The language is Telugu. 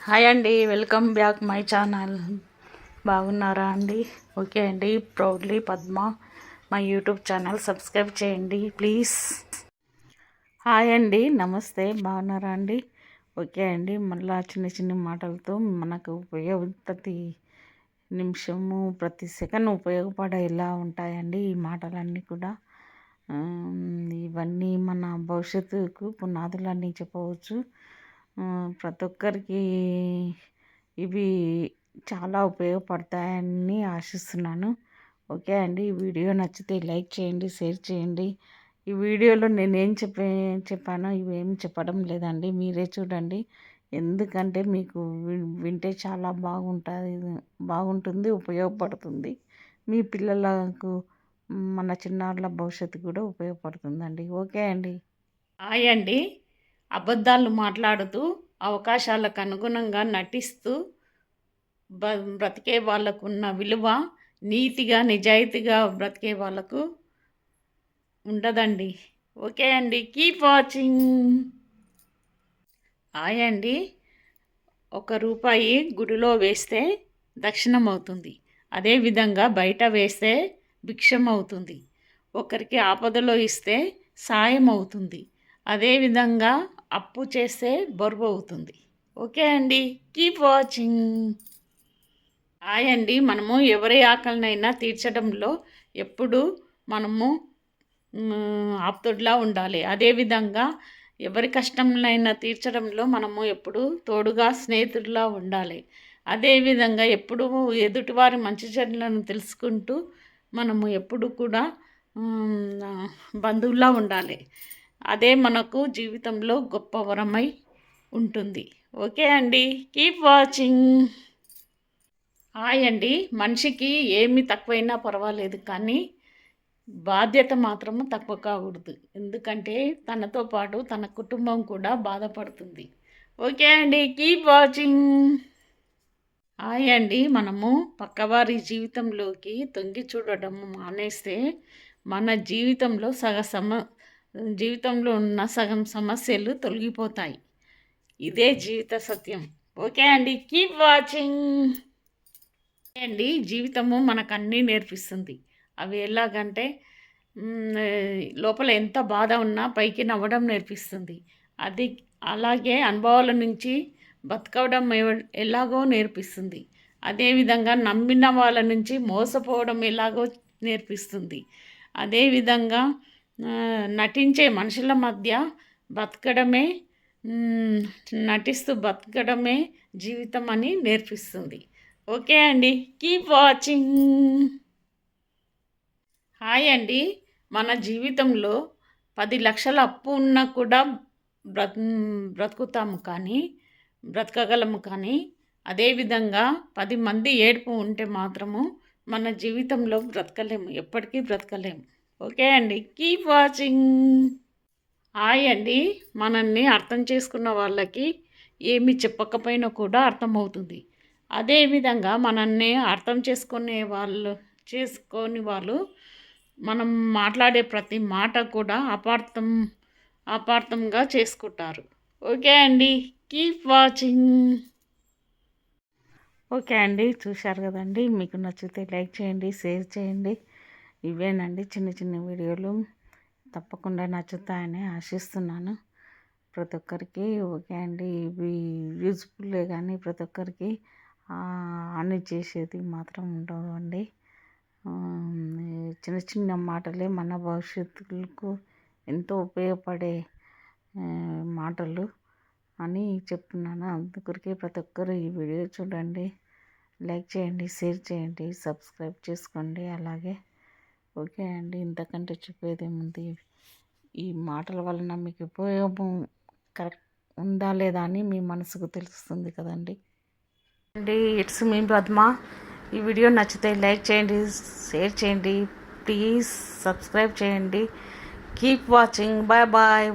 హాయ్ అండి, వెల్కమ్ బ్యాక్ మై ఛానల్. బాగున్నారా అండి? ఓకే అండి. Proudly Padma my YouTube channel subscribe చేయండి ప్లీజ్. హాయ్ అండి, నమస్తే. బాగున్నారా అండి? ఓకే అండి. మళ్ళీ చిన్న చిన్న మాటలతో మనకు ప్రతి నిమిషము ప్రతి సెకండ్ ఉపయోగపడేలా ఉంటాయండి ఈ మాటలన్నీ కూడా. ఇవన్నీ మన భవిష్యత్తుకు పునాదులన్నీ చెప్పవచ్చు. ప్రతి ఒక్కరికి ఇవి చాలా ఉపయోగపడతాయని ఆశిస్తున్నాను. ఓకే అండి. ఈ వీడియో నచ్చితే లైక్ చేయండి, షేర్ చేయండి. ఈ వీడియోలో నేనేం చెప్పానో ఇవేమి చెప్పడం లేదండి, మీరే చూడండి. ఎందుకంటే మీకు వింటే చాలా బాగుంటుంది, ఉపయోగపడుతుంది. మీ పిల్లలకు, మన చిన్నారుల భవిష్యత్తు కూడా ఉపయోగపడుతుందండి. ఓకే అండి. హాయ్ అండి. అబద్ధాలు మాట్లాడుతూ అవకాశాలకు అనుగుణంగా నటిస్తూ బ్రతికే వాళ్ళకున్న విలువ నీతిగా నిజాయితీగా బ్రతికే వాళ్ళకు ఉండదండి. ఓకే అండి. Keep watching. హాయ్ అండి. 1 రూపాయి గుడిలో వేస్తే దక్షిణం అవుతుంది. అదేవిధంగా బయట వేస్తే భిక్షం అవుతుంది. ఒకరికి ఆపదలో ఇస్తే సాయం అవుతుంది. అదేవిధంగా అప్పు చేస్తే బరువు అవుతుంది. ఓకే అండి. Keep watching. హాయ్ అండి. మనము ఎవరి ఆకలినైనా తీర్చడంలో ఎప్పుడు మనము ఆప్తుడిలా ఉండాలి. అదేవిధంగా ఎవరి కష్టంనైనా తీర్చడంలో మనము ఎప్పుడు తోడుగా స్నేహితుడిలా ఉండాలి. అదేవిధంగా ఎప్పుడు ఎదుటివారి మంచి చెడులను తెలుసుకుంటూ మనము ఎప్పుడు కూడా బంధువులా ఉండాలి. అదే మనకు జీవితంలో గొప్ప వరమై ఉంటుంది. ఓకే అండి. Keep watching. హాయ్ అండి. మనిషికి ఏమి తక్కువైనా పర్వాలేదు, కానీ బాధ్యత మాత్రము తక్కువ కాకూడదు. ఎందుకంటే తనతో పాటు తన కుటుంబం కూడా బాధపడుతుంది. ఓకే అండి. Keep watching. హాయ్ అండి. మనము పక్కవారి జీవితంలోకి తొంగి చూడడం మానేస్తే మన జీవితంలో ఉన్న సగం సమస్యలు తొలగిపోతాయి. ఇదే జీవిత సత్యం. ఓకే అండి. Keep watching. అండి, జీవితము మనకు అన్నీ నేర్పిస్తుంది. అవి ఎలాగంటే లోపల ఎంత బాధ ఉన్నా పైకి నవ్వడం నేర్పిస్తుంది. అలాగే అనుభవాల నుంచి బతకడం ఎలాగో నేర్పిస్తుంది. అదేవిధంగా నమ్మిన వాళ్ళ నుంచి మోసపోవడం ఎలాగో నేర్పిస్తుంది. అదేవిధంగా నటించే మనుషుల మధ్య నటిస్తూ బతకడమే జీవితం అని నేర్పిస్తుంది. ఓకే అండి. Keep watching. హాయ్ అండి. మన జీవితంలో 10 లక్షల అప్పు ఉన్నా కూడా బ్రతకగలము, కానీ అదేవిధంగా 10 మంది ఏడుపు ఉంటే మాత్రము మన జీవితంలో బ్రతకలేము, ఎప్పటికీ బ్రతకలేము. ఓకే అండి. Keep watching. హాయ్ అండి. మనల్ని అర్థం చేసుకున్న వాళ్ళకి ఏమి చెప్పకపోయినా కూడా అర్థమవుతుంది. అదేవిధంగా మనల్ని అర్థం చేసుకుని వాళ్ళు మనం మాట్లాడే ప్రతి మాట కూడా అపార్థంగా చేసుకుంటారు. ఓకే అండి. Keep watching. ఓకే అండి. చూశారు కదండి. మీకు నచ్చితే లైక్ చేయండి, షేర్ చేయండి. ఇవేనండి చిన్న చిన్న వీడియోలు, తప్పకుండా నచ్చుతాయని ఆశిస్తున్నాను ప్రతి ఒక్కరికి. ఓకే అండి. ఇవి యూజ్ఫుల్లే, కానీ ప్రతి ఒక్కరికి హాని చేసేది మాత్రం ఉండవు అండి. చిన్న చిన్న మాటలే మన భవిష్యత్తుకు ఎంతో ఉపయోగపడే మాటలు అని చెప్తున్నాను. అందుకొరకే ప్రతి ఒక్కరు ఈ వీడియో చూడండి, లైక్ చేయండి, షేర్ చేయండి, సబ్స్క్రైబ్ చేసుకోండి. అలాగే ఓకే అండి. ఇంతకంటే చెప్పేది ఏముంది? ఈ మాటల వలన మీకు ఉపయోగం కరెక్ట్ ఉందా లేదా అని మీ మనసుకు తెలుస్తుంది కదండి. అండి, ఇట్స్ మీ పద్మ. ఈ వీడియో నచ్చితే లైక్ చేయండి, షేర్ చేయండి, ప్లీజ్ సబ్స్క్రైబ్ చేయండి. Keep watching. Bye bye.